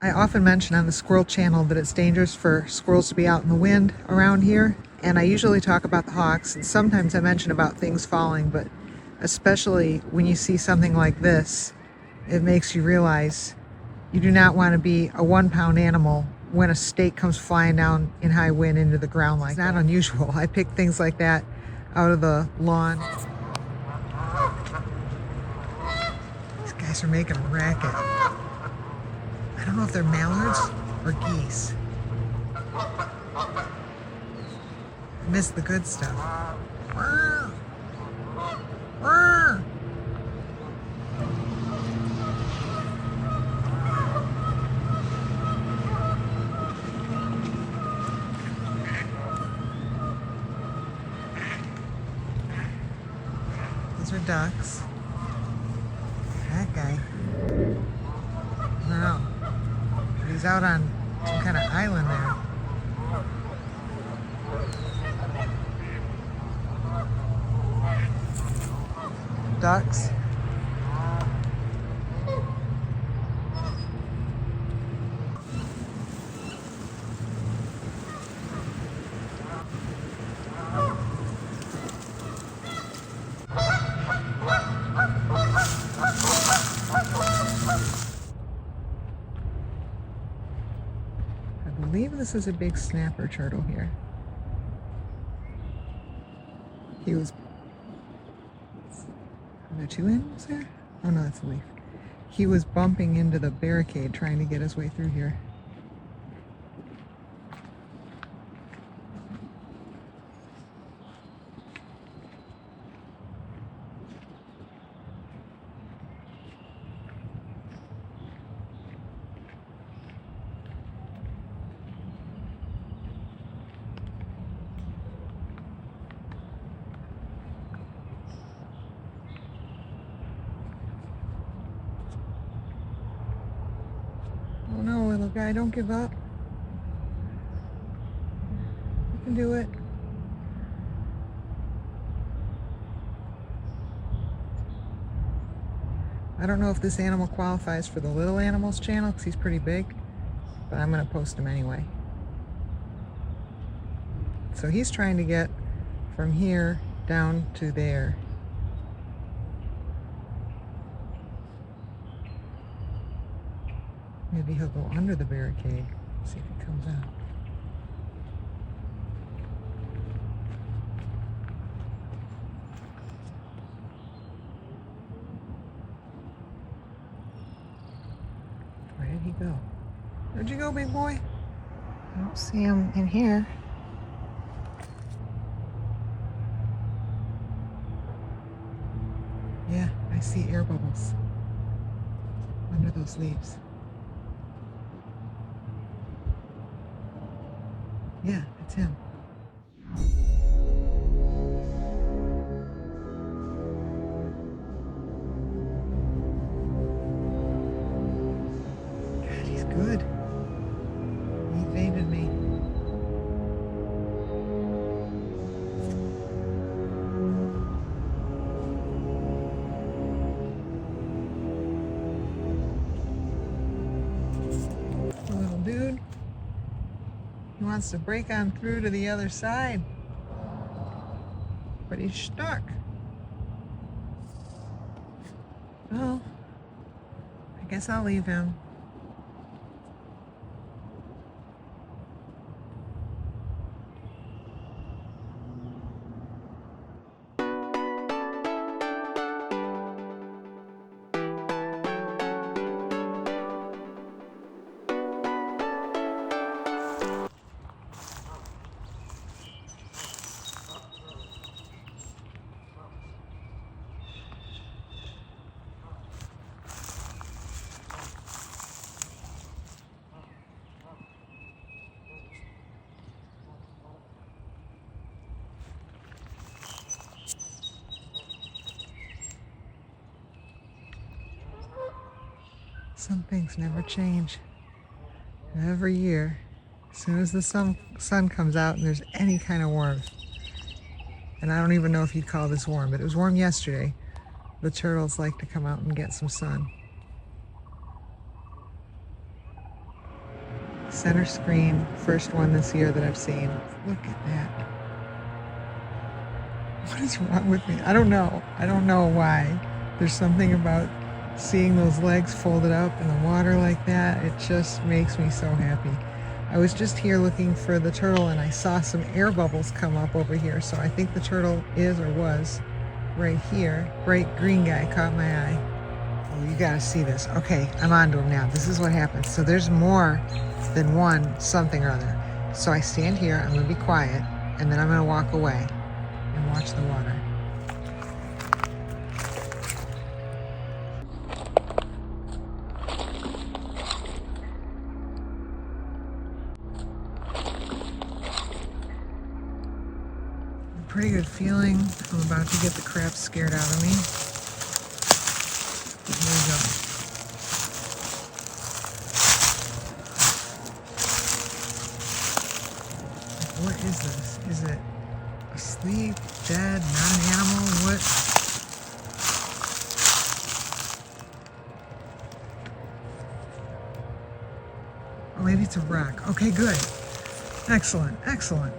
I often mention on the Squirrel Channel that it's dangerous for squirrels to be out in the wind around here, and I usually talk about the hawks, and sometimes I mention about things falling, but especially when you see something like this, it makes you realize you do not want to be a 1-pound animal when a stake comes flying down in high wind into the ground like that. It's not unusual. I pick things like that out of the lawn. These guys are making a racket. I don't know if they're mallards or geese. I miss the good stuff. Those are ducks. That guy. I don't know. He's out on some kind of island there. Ducks. I believe this is a big snapper turtle here. Are there two animals there? Oh no, that's a leaf. He was bumping into the barricade trying to get his way through here. Oh no, little guy, don't give up. You can do it. I don't know if this animal qualifies for the Little Animals channel because he's pretty big, but I'm going to post him anyway. So he's trying to get from here down to there. Maybe he'll go under the barricade, see if he comes out. Where did he go? Where'd you go, big boy? I don't see him in here. Yeah, I see air bubbles under those leaves. Yeah, it's him. God, he's good. He evaded me. Little dude. He wants to break on through to the other side, but he's stuck. Well, I guess I'll leave him. Some things never change. Every year, as soon as the sun comes out and there's any kind of warmth, and I don't even know if you'd call this warm, but it was warm yesterday, the turtles like to come out and get some sun. Center screen, first one this year that I've seen. Look at that. What is wrong with me? I don't know. I don't know why. There's something about seeing those legs folded up in the water like that. It just makes me so happy. I was just here looking for the turtle and I saw some air bubbles come up over here. So I think the turtle is or was right here. Bright green guy caught my eye. Oh, you gotta see this. Okay, I'm onto him now. This is what happens. So there's more than one something or other. So I stand here, I'm gonna be quiet, and then I'm gonna walk away and watch the water. Pretty good feeling. I'm about to get the crap scared out of me. Here we go. What is this? Is it asleep, dead, not an animal? What? Oh, maybe it's a wreck. Okay, good. Excellent, excellent.